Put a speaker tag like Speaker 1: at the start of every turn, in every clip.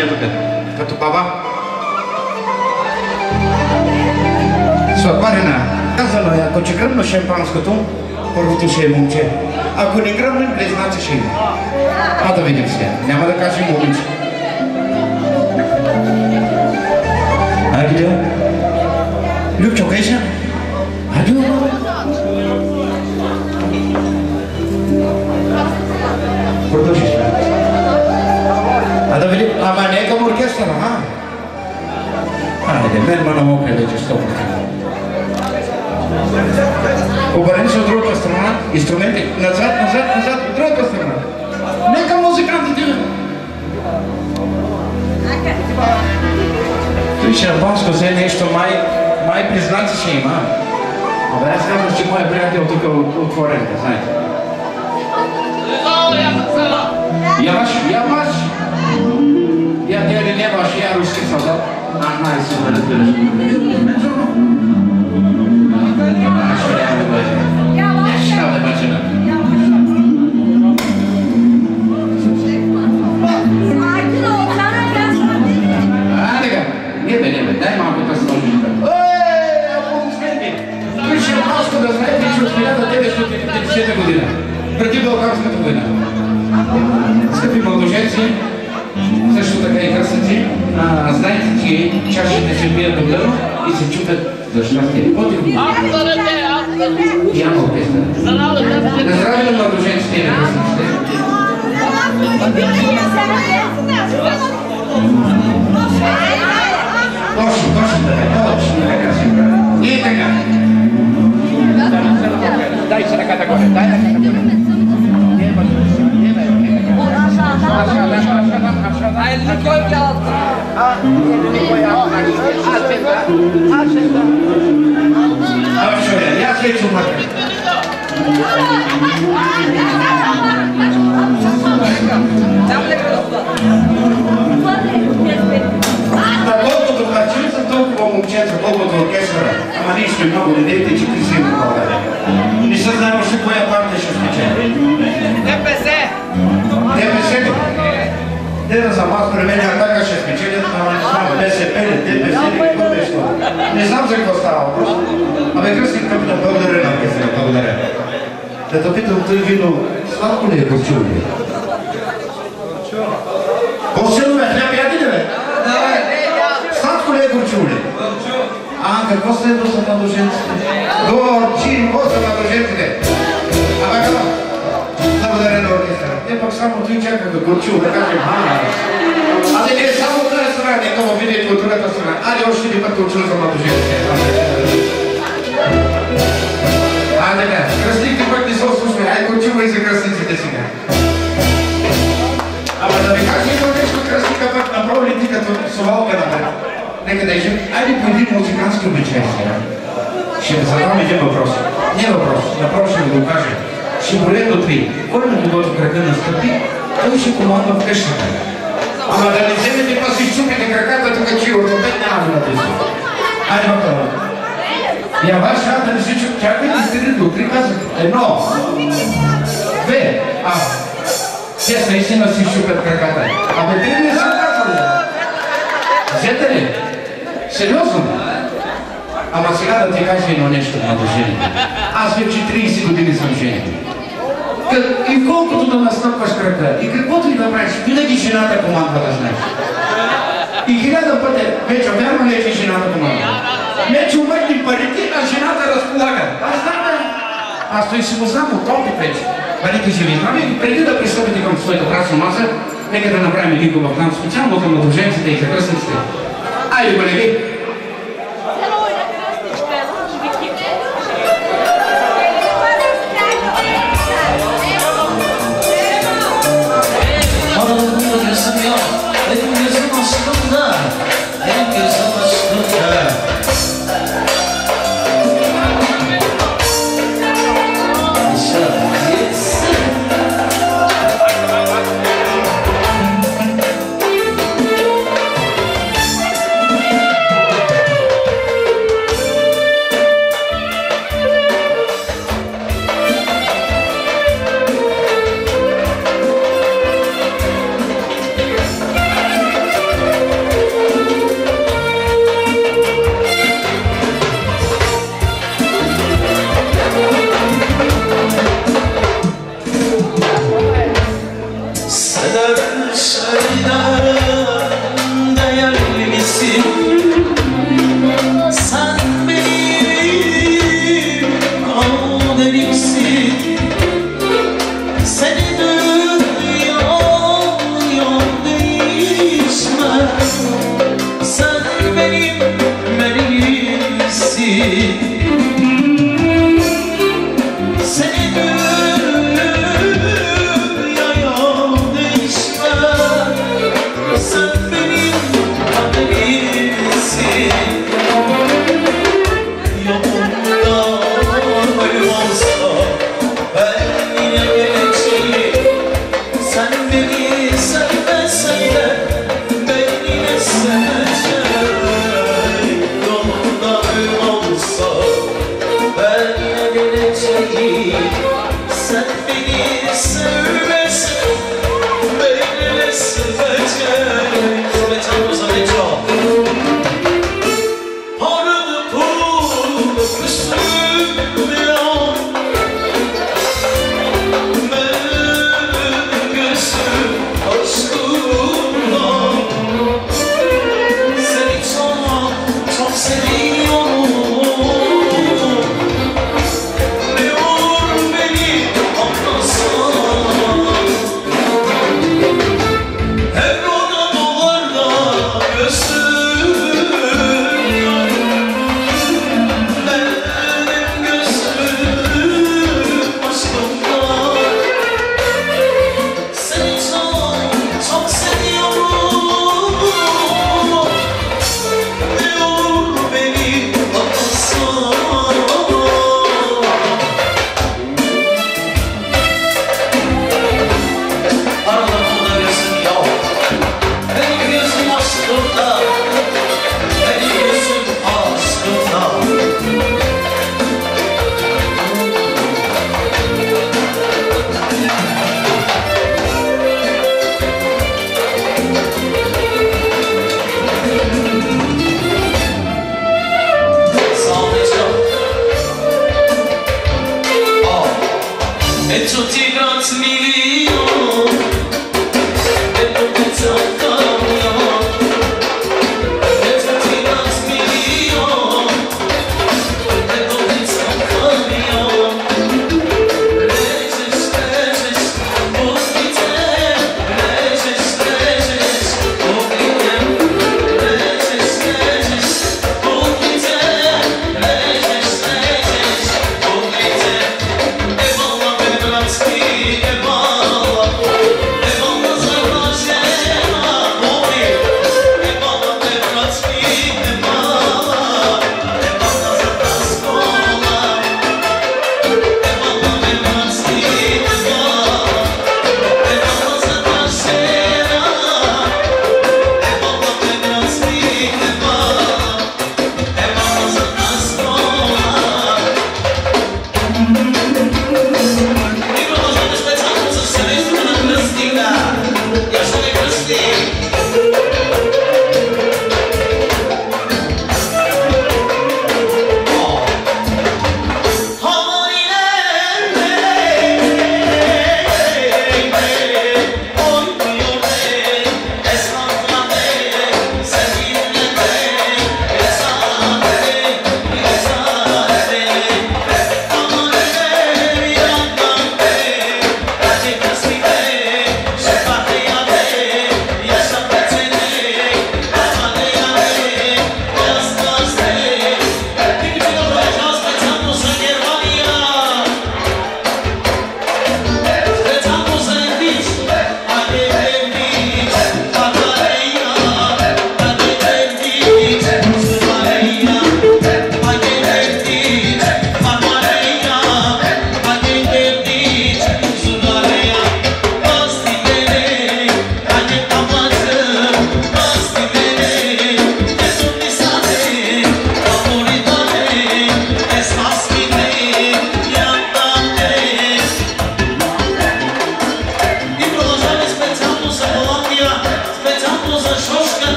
Speaker 1: mie tucă. Като баба. Сватбарина, казано е, ако че гръмна шампанското, първото ще е момче. Ако не гръмнем, близнаци ще има. А да видим сега. Няма да кажем момиче. Айде. Любчо, кай се? Айде, бабе. Продължиш. А да видим, ама не е към оркестъра, а? Айде, мен ма намока вече 100%. Обърни се от другата страна, инструменти, назад, от другата страна. Нека музикантите. Той шампанско взе нещо, май признаци ще има. Абе, аз казвам, че моя приятел тук е отворен, знаете. Ямаш! Я дядя нямаш, я руски солдат. Ага, си ме разбираш. Не, дай малко да сложиш. Аплодисменти! Той ще е малко да знаете, че от 1950 година, преди Балканската война. Скъпи младоженци, също така и красавци, знаете, че чашите се бият до дъно и се чупят за щастие. Няма оркестър. На здраве на младоженците и на красавците. Точно така си прави. И така. Дай се ръката горе, дай ръката горе. Я свечу мъртви. Колкото харчилица, толкова момченца, колкото оркестъра. Ама нищо и много не дейте, че кризим в България. Не се знае още коя партия ще спечели. ДПС! ДПС ли? Те да съм аз при мен Атака ще спечелят, ама не знам БСП ли, ДПС ли, какво нещо. Не знам за какво става въпрос. Абе, кръстник Капитан, благодаря на оркестъра, благодаря. Да те питам, той вино сладко ли е горчил ли? По-силно е, хляб яди ли бе? Сладко ли е горчил ли? Какво следва за младоженците? Горчиво за младоженците! Абе, какво? Благодаря на оркестъра. Те пък само той чакаха горчиво да кажем хана. Аде не е само от тази страна, нека му видите от другата страна. Аде още един път горчиво за младоженците. Аде не, кръстниките пък не са ослушни. Ай горчиво и за кръстниците сега. Ама да ви кажа едно нещо, кръстника пък направо ли ти като совалка напред. Нека да изжим. Айде по един музикантски обичай сега. Ще ви задам един въпрос. Не въпрос, направо ще ви го кажа. Ще боле до 3. Кой на когото крака настъпи, той ще командва в къщата. Ама да не вземете па си щупите краката, тук че ортопед няма да написа. Айде въпрос. Я ваш шат да не си чук, чакайте стири до 3 казах. 1, 2, те наистина си щупят краката. Абе те не са казали. Взете ли? Сериозно? Ама сега да ти кажа едно нещо, младожени. Аз вече 30 години съм женен. И колкото да настъпваш крака, и каквото и да правиш, винаги жената командва да знаеш. И 1000 пъти, вече вярно ли е, че жената командва? Вече умъкни парите, а жената разполага. Аз знам да. Аз той си го знам от опит вече. Парите ще ви знаме и преди да пристъпите към своята красна маса, нека да направим един хубав танц, специално към младоженците и за кръстниците. Айде, колеги!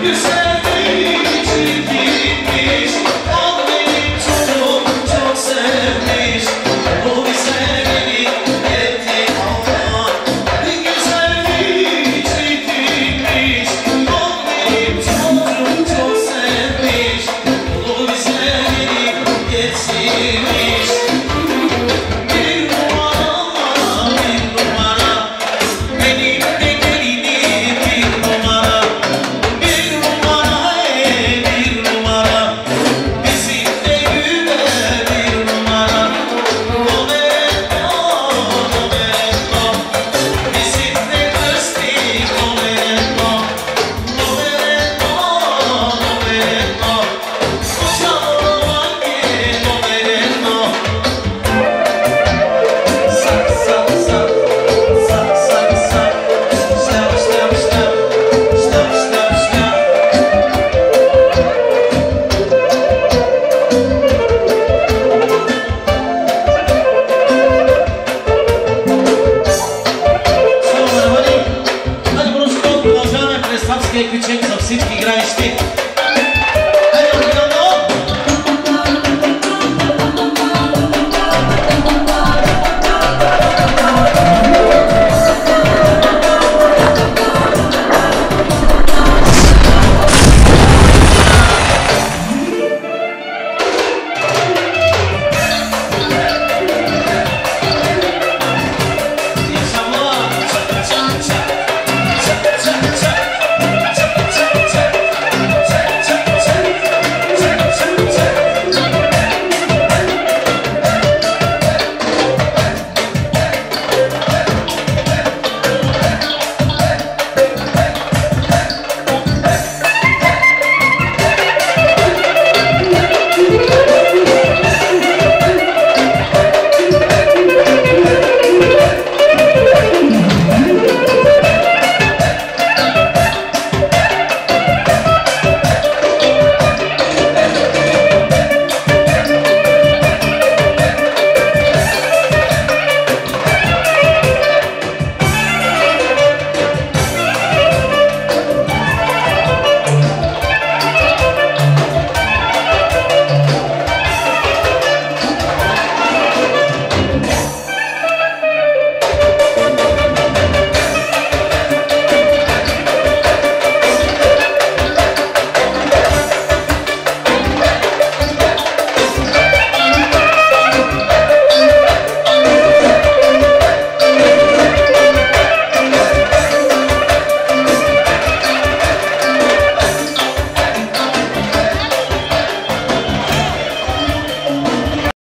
Speaker 2: Güzel bir çirkinmiş